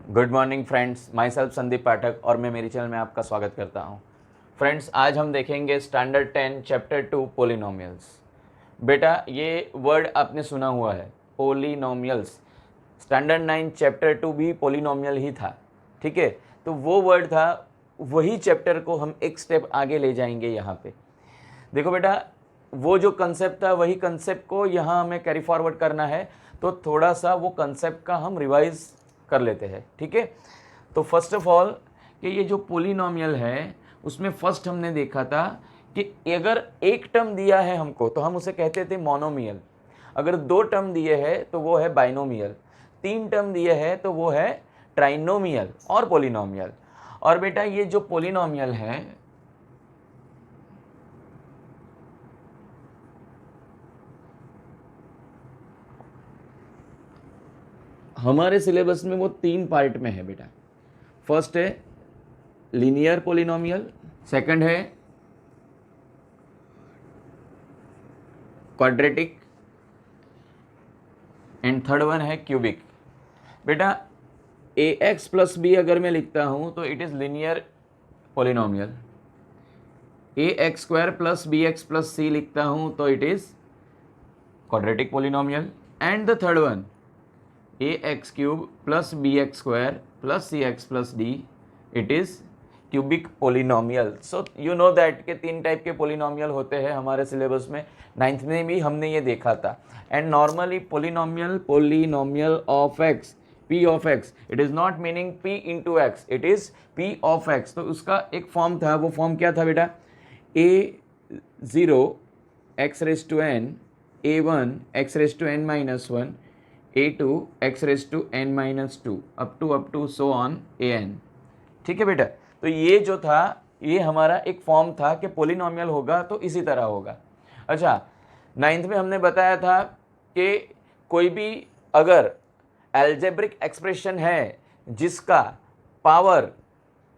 Good morning friends, myself Sandeep Pathak और मैं मेरी चैनल में आपका स्वागत करता हूं। फ्रेंड्स, आज हम देखेंगे स्टैंडर्ड 10 चैप्टर 2 पोलिनोमियल्स। बेटा, ये वर्ड आपने सुना हुआ है, पोलिनोमियल्स। स्टैंडर्ड 9 चैप्टर 2 भी पोलिनोमियल ही था, ठीक है। तो वो वर्ड था, वही चैप्टर को हम एक स्टेप आगे ले जाएंगे। यहाँ पे देखो बेटा, वो जो कंसेप्ट था वही कंसेप्ट को यहाँ हमें कैरी फॉरवर्ड करना है, तो थोड़ा सा वो कंसेप्ट का हम रिवाइज कर लेते हैं, ठीक है। तो फर्स्ट ऑफ ऑल कि ये जो पोलिनोमियल है उसमें फर्स्ट हमने देखा था कि अगर एक टर्म दिया है हमको तो हम उसे कहते थे मोनोमियल, अगर दो टर्म दिए हैं तो वो है बाइनोमियल, तीन टर्म दिए हैं तो वो है ट्राइनोमियल और पोलिनोमियल। और बेटा, ये जो पोलिनोमियल है हमारे सिलेबस में वो तीन पार्ट में है बेटा। फर्स्ट है लीनियर पोलिनोमियल, सेकंड है क्वाड्रेटिक एंड थर्ड वन है क्यूबिक। बेटा, ए एक्स प्लस बी अगर मैं लिखता हूं तो it is linear polynomial. A x square plus b x plus c लिखता हूं तो it is quadratic polynomial. And the third one a x cube plus b x square plus c x plus d, it is cubic polynomial. So you know that के तीन type के polynomial होते हैं हमारे syllabus में, 9th में भी हमने ये देखा था। And normally polynomial of x, P of x, it is not meaning P into x, it is P of x. तो उसका एक फॉर्म था, वो फॉर्म क्या था बेटा? A0 x raise to n, A1 x raise to n minus one, A2 x raise to n minus two, up to so on an, ठीक है बेटा। तो ये जो था ये हमारा एक फॉर्म था कि पोलिनोमियल होगा तो इसी तरह होगा। अच्छा, 9th में हमने बताया था कि कोई भी अगर एल्जेब्रिक एक्सप्रेशन है जिसका पावर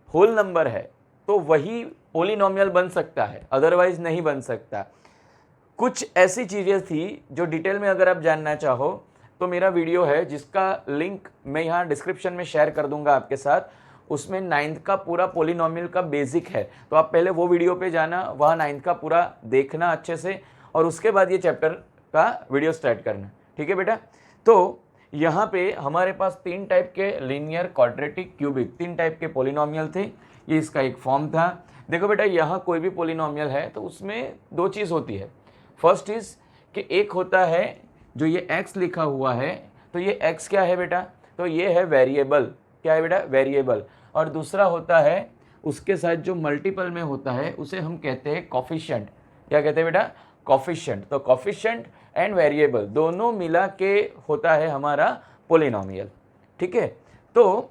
होल नंबर है तो वही पोलिनोमियल बन सकता है, अदरवाइज नहीं बन सकता। कुछ ऐसी चीज़ें थी जो डिटेल में अगर आप जानना चाहो तो मेरा वीडियो है जिसका लिंक मैं यहाँ डिस्क्रिप्शन में शेयर कर दूंगा आपके साथ। उसमें 9th का पूरा पोलिनोमियल का बेसिक है, तो आप पहले वो वीडियो पे जाना, वहाँ 9th का पूरा देखना अच्छे से, और उसके बाद ये चैप्टर का वीडियो स्टार्ट करना, ठीक है बेटा। तो यहाँ पे हमारे पास तीन टाइप के लीनियर, क्वाड्रेटिक, क्यूबिक, तीन टाइप के पोलिनोमियल थे। ये इसका एक फॉर्म था। देखो बेटा, यहाँ कोई भी पोलिनोमियल है तो उसमें दो चीज़ होती है। फर्स्ट इज़ कि एक होता है जो ये x लिखा हुआ है, तो ये x क्या है बेटा? तो ये है वेरिएबल। क्या है बेटा? वेरिएबल। और दूसरा होता है उसके साथ जो मल्टीपल में होता है उसे हम कहते हैं कॉफिशिएंट। क्या कहते हैं बेटा? कॉफिशिएंट। तो कॉफिशिएंट एंड वेरिएबल दोनों मिला के होता है हमारा पोलिनोमियल, ठीक है। तो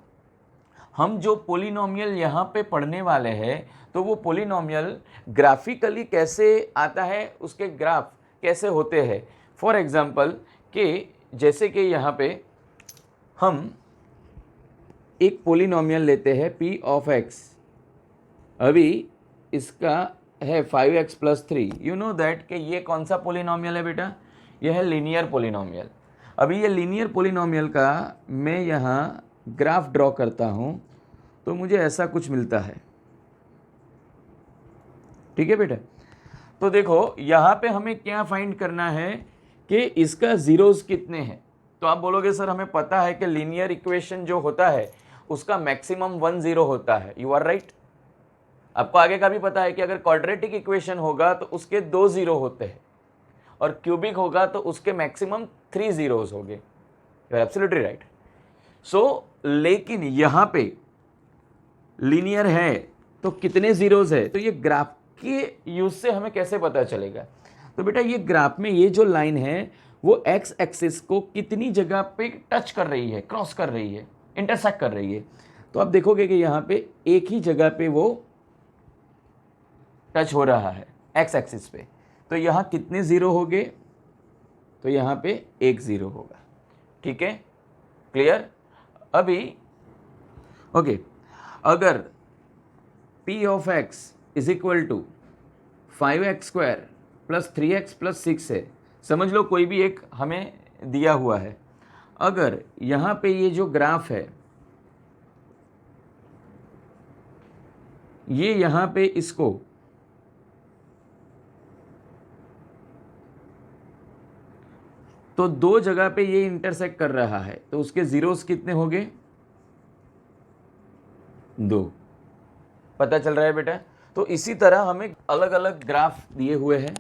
हम जो पोलिनोमियल यहाँ पे पढ़ने वाले हैं तो वो पोलिनोमियल ग्राफिकली कैसे आता है, उसके ग्राफ कैसे होते हैं। फॉर एग्जाम्पल कि जैसे कि यहाँ पे हम एक पोलिनोमियल लेते हैं p ऑफ x, अभी इसका है 5x plus 3। You know that कि ये कौन सा पोलिनोमियल है बेटा? यह है लीनियर पोलिनोमियल। अभी ये लीनियर पोलिनोमियल का मैं यहाँ ग्राफ ड्रॉ करता हूँ तो मुझे ऐसा कुछ मिलता है, ठीक है बेटा। तो देखो यहाँ पे हमें क्या फाइंड करना है कि इसका जीरोस कितने हैं। तो आप बोलोगे सर हमें पता है कि लीनियर इक्वेशन जो होता है उसका मैक्सिमम 1 0 होता है। You are right. आपको आगे का भी पता है कि अगर क्वाड्रेटिक इक्वेशन होगा तो उसके 2 0 होते हैं, और क्यूबिक होगा तो उसके मैक्सिमम 3 zeros होंगे। You are absolutely right. So लेकिन यहाँ पे लीनियर है तो कितने जीरोस है, तो ये ग्राफ के यूज से हमें कैसे पता चलेगा? तो बेटा, ये ग्राफ में ये जो लाइन है वो एक्स एक्सिस को कितनी जगह पे टच कर रही है, क्रॉस कर रही है, इंटरसेक्ट कर रही है। तो आप देखोगे कि यहाँ पे एक ही जगह पे वो टच हो रहा है एक्स एक्सिस पे। तो यहाँ कितने जीरो हो गए? तो यहाँ पे एक जीरो होगा, ठीक है, क्लियर। अभी ओके, अगर p of x is equal to 5x square plus 3x plus 6 है, समझ लो कोई भी एक हमें दिया हुआ है। अगर यहाँ पे ये जो ग्राफ है ये यहाँ पे इसको तो दो जगह पे ये इंटरसेक्ट कर रहा है, तो उसके जीरोस कितने हो गए? 2। पता चल रहा है बेटा? तो इसी तरह हमें अलग अलग ग्राफ दिए हुए हैं।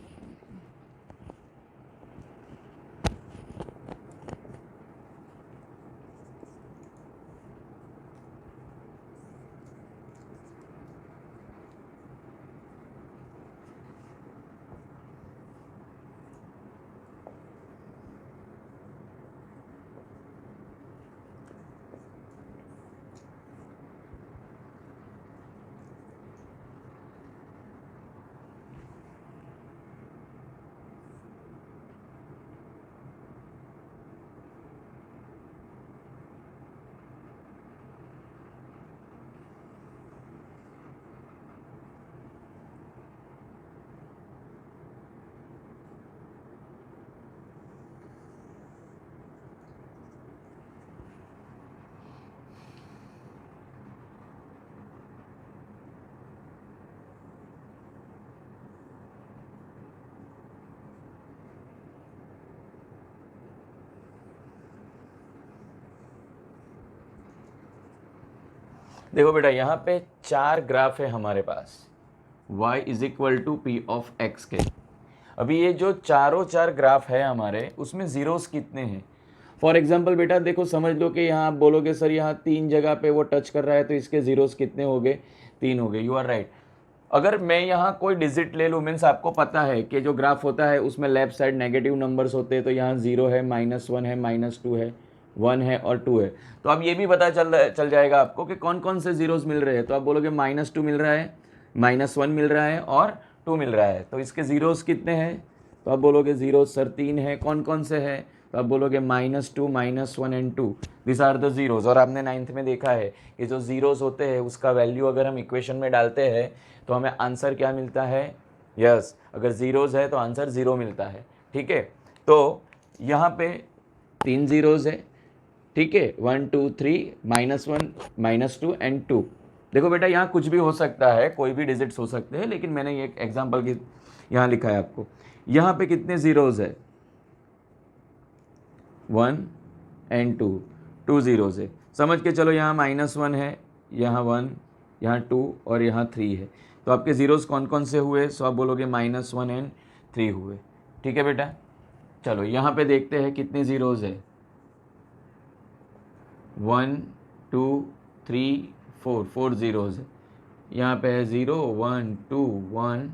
देखो बेटा, यहाँ पे 4 ग्राफ है हमारे पास, y is equal to p of x के। अभी ये जो चारों 4 ग्राफ है हमारे, उसमें जीरोस कितने हैं? फॉर एग्जाम्पल बेटा देखो, समझ लो कि यहाँ आप बोलोगे सर यहाँ 3 जगह पे वो टच कर रहा है, तो इसके जीरोस कितने हो गए? 3 हो गए। You are right. अगर मैं यहाँ कोई डिजिट ले लूँ, मीन्स आपको पता है कि जो ग्राफ होता है उसमें लेफ्ट साइड नेगेटिव नंबर्स होते हैं, तो यहाँ 0 है, -1 है, -2 है, 1 है और 2 है। तो अब ये भी पता चल जाएगा आपको कि कौन कौन से जीरोस मिल रहे हैं। तो आप बोलोगे -2 मिल रहा है, -1 मिल रहा है और 2 मिल रहा है, तो इसके जीरोस कितने हैं? तो आप बोलोगे जीरोस सर 3 है। कौन कौन से है? तो आप बोलोगे -2, -1 and 2, this are the zeros. और आपने 9th में देखा है कि जो जीरोस होते हैं उसका वैल्यू अगर हम इक्वेशन में डालते हैं तो हमें आंसर क्या मिलता है? यस, अगर जीरोस है तो आंसर 0 मिलता है। ठीक है, तो यहाँ पे 3 जीरोस है। ठीक है, 1 2 3, -1, -2 एंड 2। देखो बेटा, यहाँ कुछ भी हो सकता है, कोई भी डिजिट्स हो सकते हैं, लेकिन मैंने ये एग्जाम्पल की यहाँ लिखा है आपको। यहाँ पे कितने जीरोस है? 1 एंड 2, 2 जीरोस है। समझ के चलो, यहाँ -1 है, यहाँ 1, यहाँ 2 और यहाँ 3 है। तो आपके जीरोस कौन कौन से हुए? सो आप बोलोगे -1 एंड 3 हुए। ठीक है बेटा, चलो यहाँ पे देखते हैं कितने जीरोस है। 1 2 3 4, 4 जीरोस है। यहाँ पे है 0 1 2 1,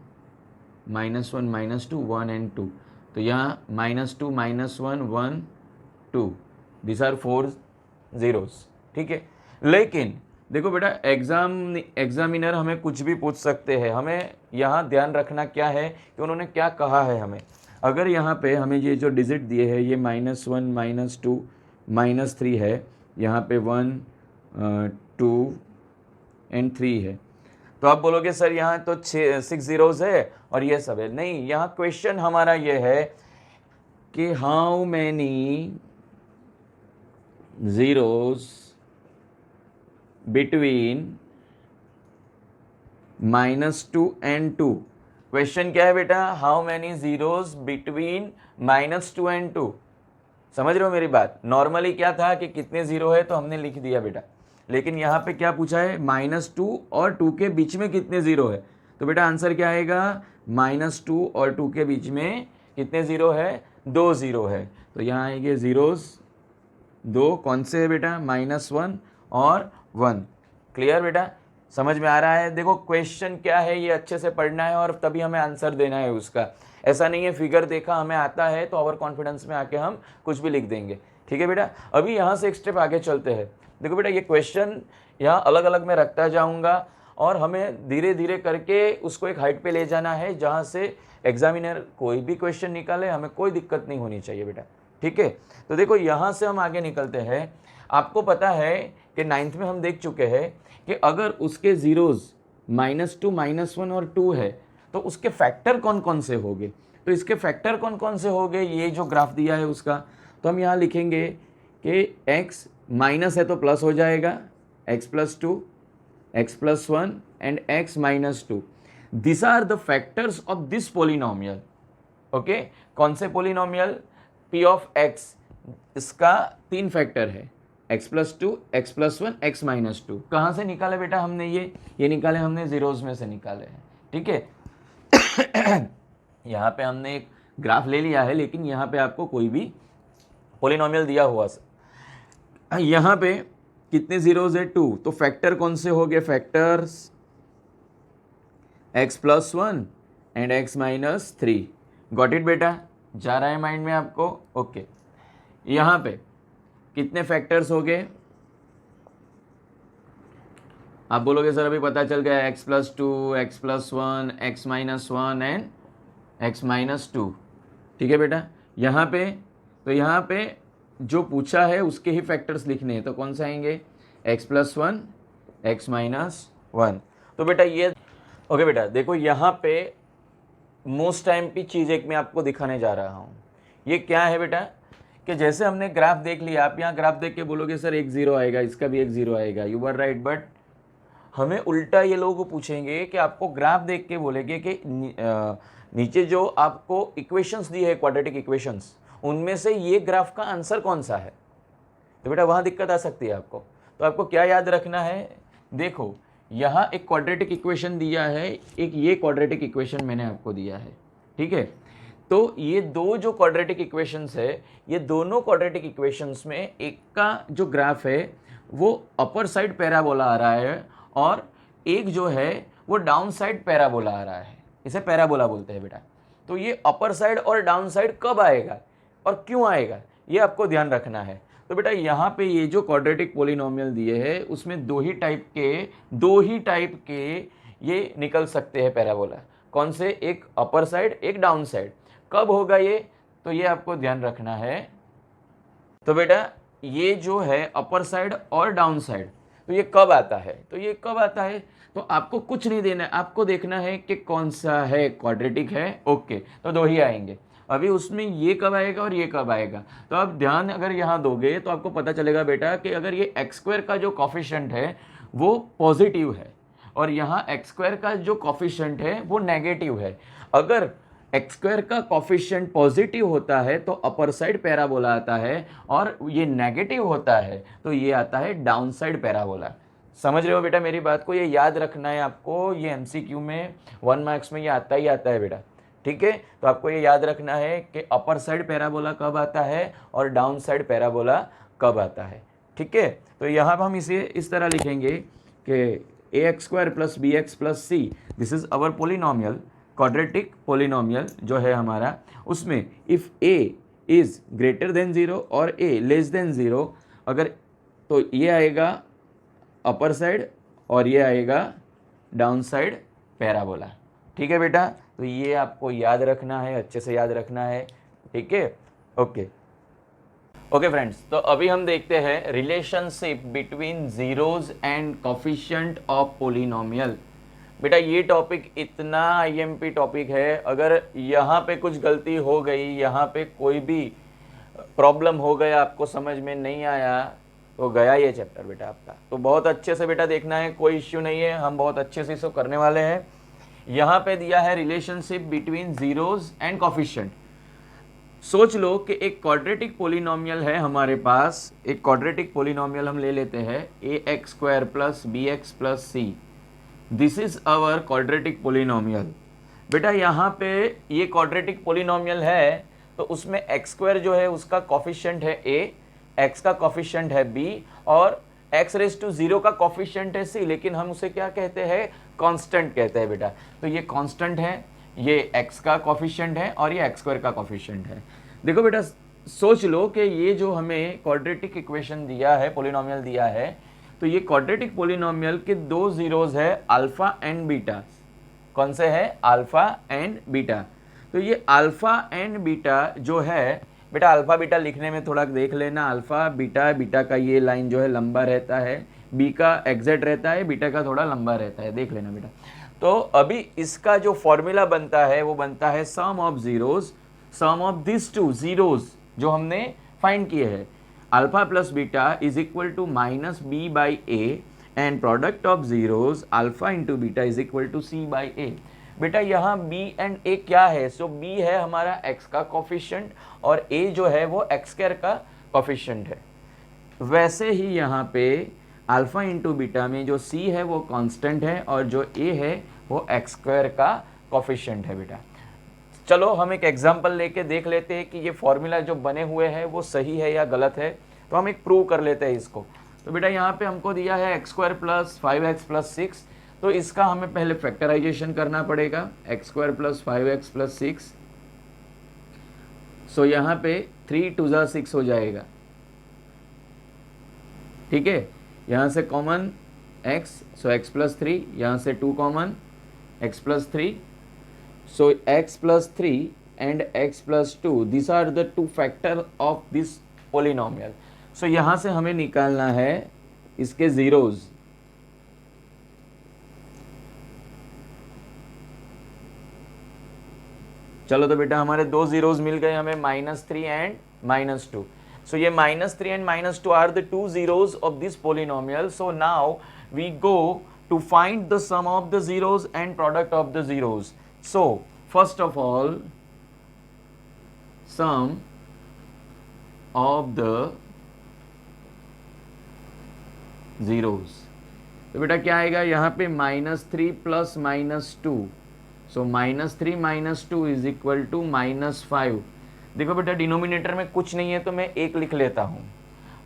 -1 -2 1 एंड 2। तो यहाँ -2 -1 1 2, दिस आर 4 जीरोस। ठीक है, लेकिन देखो बेटा, एग्जामिनर हमें कुछ भी पूछ सकते हैं। हमें यहाँ ध्यान रखना क्या है कि उन्होंने क्या कहा है हमें। अगर यहाँ पे हमें ये जो डिजिट दिए हैं, ये -1 -2 -3 है, यहाँ पे 1 2 एंड 3 है, तो आप बोलोगे सर यहाँ तो 6 जीरोस है और ये सब है। नहीं, यहाँ क्वेश्चन हमारा ये है कि how many zeros between -2 and 2। Question क्या है बेटा? How many zeros between -2 and 2। समझ रहे हो मेरी बात? नॉर्मली क्या था कि कितने जीरो है तो हमने लिख दिया बेटा, लेकिन यहाँ पे क्या पूछा है? -2 और 2 के बीच में कितने जीरो है। तो बेटा आंसर क्या आएगा? -2 और 2 के बीच में कितने जीरो है? 2 जीरो है। तो यहाँ आएंगे जीरोस 2। कौन से है बेटा? -1 और 1। क्लियर बेटा? समझ में आ रहा है? देखो क्वेश्चन क्या है ये अच्छे से पढ़ना है और तभी हमें आंसर देना है उसका। ऐसा नहीं है फिगर देखा हमें आता है तो ओवर कॉन्फिडेंस में आके हम कुछ भी लिख देंगे। ठीक है बेटा, अभी यहाँ से एक स्टेप आगे चलते हैं। देखो बेटा, ये क्वेश्चन यहाँ अलग अलग मैं रखता जाऊँगा और हमें धीरे धीरे करके उसको एक हाइट पे ले जाना है जहाँ से एग्जामिनर कोई भी क्वेश्चन निकाले हमें कोई दिक्कत नहीं होनी चाहिए बेटा। ठीक है, तो देखो यहाँ से हम आगे निकलते हैं। आपको पता है कि 9th में हम देख चुके हैं कि अगर उसके जीरोस -2 -1 और 2 है तो उसके फैक्टर कौन कौन से होंगे। तो इसके फैक्टर कौन कौन से होंगे, ये जो ग्राफ दिया है उसका, तो हम यहाँ लिखेंगे कि x माइनस है तो प्लस हो जाएगा, x + 2, x + 1 and x minus 2. These are the factors of this polynomial. Okay कौन से पोलिनोमियल? p ऑफ x, इसका 3 फैक्टर है, x plus 2, x plus 1, x minus 2. कहाँ से निकाले बेटा हमने? ये निकाले हमने जीरोज में से निकाले हैं. ठीक है यहाँ पे हमने एक ग्राफ ले लिया है, लेकिन यहाँ पे आपको कोई भी पोलिनोमियल दिया हुआ यहाँ पे कितने जीरोज है? 2. तो फैक्टर कौन से हो गए? Factors x plus 1 and x minus 3. Got it बेटा? जा रहा है माइंड में आपको? ओके यहाँ पे कितने फैक्टर्स हो गए? आप बोलोगे सर अभी पता चल गया x plus 2, x plus 1, x minus 1 and x minus 2. ठीक है बेटा? यहाँ पे तो यहाँ पे जो पूछा है उसके ही फैक्टर्स लिखने हैं, तो कौन से आएंगे? x plus 1, x minus 1. तो बेटा ये ओके बेटा देखो यहाँ पे मोस्ट टाइम की चीज़ एक मैं आपको दिखाने जा रहा हूँ. ये क्या है बेटा? कि जैसे हमने ग्राफ देख लिया, आप यहाँ ग्राफ देख के बोलोगे सर एक जीरो आएगा, इसका भी एक जीरो आएगा. यू आर राइट, बट हमें उल्टा ये लोगों को पूछेंगे कि आपको ग्राफ देख के बोलेंगे कि नीचे जो आपको इक्वेशंस दी है, क्वाड्रेटिक इक्वेशंस, उनमें से ये ग्राफ का आंसर कौन सा है? तो बेटा वहाँ दिक्कत आ सकती है आपको. तो आपको क्या याद रखना है? देखो यहाँ एक क्वाड्रेटिक इक्वेशन दिया है, एक ये क्वाड्रेटिक इक्वेशन मैंने आपको दिया है. ठीक है, तो ये दो जो क्वाड्रेटिक इक्वेशंस है, ये दोनों क्वाड्रेटिक इक्वेशंस में एक का जो ग्राफ है वो अपर साइड पैराबोला आ रहा है और एक जो है वो डाउन साइड पैराबोला आ रहा है. इसे पैराबोला बोलते हैं बेटा. तो ये अपर साइड और डाउन साइड कब आएगा और क्यों आएगा, ये आपको ध्यान रखना है. तो बेटा यहाँ पे ये जो क्वाड्रेटिक पोलिनोमियल दिए हैं उसमें दो ही टाइप के ये निकल सकते हैं पैराबोला. कौन से? एक अपर साइड, एक डाउन साइड. कब होगा ये? तो ये आपको ध्यान रखना है. तो बेटा ये जो है अपर साइड और डाउन साइड, तो ये कब आता है? तो आपको कुछ नहीं देना है, आपको देखना है कि कौन सा है क्वाड्रेटिक है. ओके तो दो ही आएंगे. अभी उसमें ये कब आएगा और ये कब आएगा, तो आप ध्यान अगर यहाँ दोगे तो आपको पता चलेगा बेटा कि अगर ये एक्स स्क्वायर का जो कॉफिशिएंट है वो पॉजिटिव है और यहाँ एक्स स्क्वायर का जो कॉफिशिएंट है वो नेगेटिव है. अगर एक्स स्क्वायर का कॉफिशिएंट पॉजिटिव होता है तो अपर साइड पैराबोला आता है, और ये नेगेटिव होता है तो ये आता है डाउन साइड पैराबोला. समझ रहे हो बेटा मेरी बात को? ये याद रखना है आपको. ये एमसीक्यू में 1 मार्क्स में ये आता ही आता है बेटा. ठीक है, तो आपको ये याद रखना है कि अपर साइड पैराबोला कब आता है और डाउन साइड पैराबोला कब आता है. ठीक है, तो यहाँ पर हम इसे इस तरह लिखेंगे कि ax² plus bx plus c, this is our polynomial, quadratic polynomial जो है हमारा. उसमें if a is greater than 0 और a लेस देन 0, अगर तो ये आएगा अपर साइड और ये आएगा डाउन साइड पैराबोला. ठीक है बेटा, तो ये आपको याद रखना है, अच्छे से याद रखना है. ठीक है, ओके फ्रेंड्स, तो अभी हम देखते हैं relationship between zeros and coefficient of polynomial. बेटा ये टॉपिक इतना आईएमपी टॉपिक है, अगर यहाँ पे कुछ गलती हो गई, यहाँ पे कोई भी प्रॉब्लम हो गया, आपको समझ में नहीं आया, तो गया ये चैप्टर बेटा आपका. तो बहुत अच्छे से बेटा देखना है, कोई इश्यू नहीं है, हम बहुत अच्छे से इसको करने वाले हैं. यहाँ पे दिया है relationship between zeros and coefficient. सोच लो कि एक क्वाड्रेटिक पोलिनोमियल है हमारे पास, एक क्वाड्रेटिक पोलिनोमियल हम ले लेते हैं ax² plus bx plus c. This is our quadratic polynomial. बेटा यहाँ पे ये क्वाड्रेटिक पोलिनोमियल है, तो उसमें x² जो है उसका कोफिशिएंट है a, x का कोफिशिएंट है b और x⁻0 का कोफिशिएंट है c, लेकिन हम उसे क्या कहते हैं? कांस्टेंट कहते हैं बेटा. तो ये कांस्टेंट है, ये x का कोफिशिएंट है और ये x² का कोफिशिएंट है. देखो बेटा सोच लो कि ये जो हमें क्वाड्रेटिक इक्वेशन दिया है, पोलिनोमियल दिया है, तो ये क्वाड्रेटिक पोलिनोमियल के दो जीरोज है अल्फा एंड बीटा. कौन से है? Alpha and beta. तो ये अल्फा एंड बीटा जो है बेटा, अल्फा बीटा लिखने में थोड़ा देख लेना. अल्फा बीटा, बीटा का ये लाइन जो है लंबा रहता है, बी का एग्जैक्ट रहता है, बीटा का थोड़ा लंबा रहता है, देख लेना बेटा. तो अभी इसका जो फॉर्मूला बनता है वो बनता है sum of zeros, sum of this two zeros जो हमने फाइंड किए हैं. Alpha plus beta is equal to minus b by a and product of zeros alpha into beta is equal to c by a. बेटा यहाँ b and a क्या है? सो b है हमारा x का कोफिशिएंट और a जो है वो x स्क्वायर का कोफिशिएंट है। वैसे ही यहाँ पे अल्फा इंटू बीटा में जो c है वो कांस्टेंट है और जो a है वो x स्क्वायर का कोफिशिएंट है। बेटा चलो हम एक एग्जांपल लेके देख लेते हैं कि ये फॉर्मूला जो बने हुए हैं वो सही है या गलत है। तो हम एक प्रूव कर लेते हैं इसको। तो बेटा यहाँ पे हमको दिया है x square plus 5x plus 6, तो इसका हमें पहले फैक्टराइजेशन करना पड़ेगा। X square plus 5x plus 6, सो यहाँ पे 3 2 जा 6 हो जाएगा। ठीक है, यहाँ से कॉमन x, सो x प्लस 3, यहाँ से 2 common x plus 3, so x plus 3 and x plus 2, these are the two factor of this polynomial। so यहाँ से हमें निकालना है इसके zeros। चलो तो बेटा हमारे दो zeros मिल गए हमें, -3 एंड -2। so ये -3 and -2 are the two zeros of this polynomial। so now we go to find the sum of the zeros and product of the zeros। so first of all, sum of the zeros। तो बेटा क्या आएगा यहाँ पे -3 plus -2, so -3 -2 is equal to -5। देखो बेटा denominator में कुछ नहीं है तो मैं एक लिख लेता हूँ।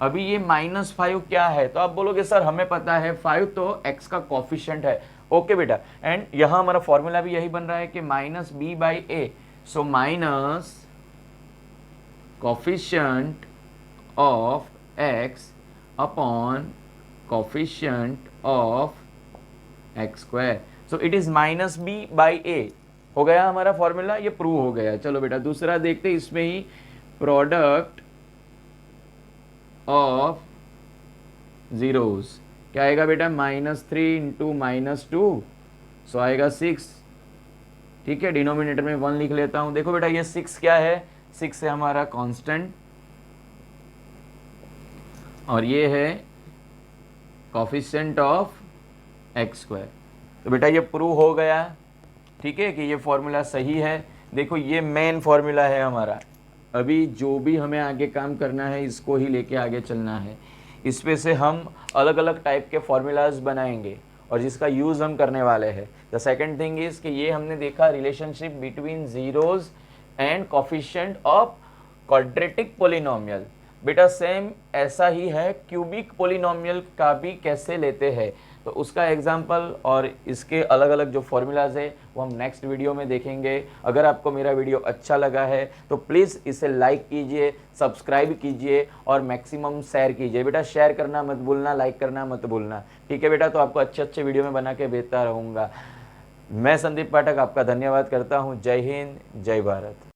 अभी ये -5 क्या है? तो आप बोलोगे सर हमें पता है 5 तो x का कोफिशिएंट है। ओके बेटा, एंड यहाँ हमारा फॉर्मूला भी यही बन रहा है कि minus b by a, so minus coefficient of x upon coefficient of x square, so it is minus b by a. हो गया हमारा फॉर्मूला, ये प्रूव हो गया। चलो बेटा दूसरा देखते, इसमें ही प्रोडक्ट ऑफ जीरोस क्या आएगा बेटा? -3 इंटू -2, सो आएगा 6। ठीक है, डिनोमिनेटर में 1 लिख लेता हूं। देखो बेटा ये 6 क्या है? 6 है हमारा कांस्टेंट और ये है कोफिशिएंट ऑफ एक्स स्क्वायर। तो बेटा ये प्रूव हो गया। ठीक है कि ये फॉर्मूला सही है। देखो ये मेन फॉर्मूला है हमारा। अभी जो भी हमें आगे काम करना है इसको ही लेके आगे चलना है। इस पे से हम अलग अलग टाइप के फॉर्मूलाज बनाएंगे और जिसका यूज़ हम करने वाले हैं। द सेकंड थिंग इज़ कि ये हमने देखा relationship between zeros and coefficient of quadratic polynomial. बेटा सेम ऐसा ही है क्यूबिक पोलिनोमियल का भी कैसे लेते हैं, तो उसका एग्जाम्पल और इसके अलग अलग जो फॉर्मूलाज है वो हम नेक्स्ट वीडियो में देखेंगे। अगर आपको मेरा वीडियो अच्छा लगा है तो प्लीज़ इसे लाइक कीजिए, सब्सक्राइब कीजिए और मैक्सिमम शेयर कीजिए। बेटा शेयर करना मत भूलना, लाइक करना मत भूलना। ठीक है बेटा, तो आपको अच्छे अच्छे वीडियो में बना के भेजता रहूँगा। मैं संदीप पाठक आपका धन्यवाद करता हूँ। जय हिंद, जय भारत।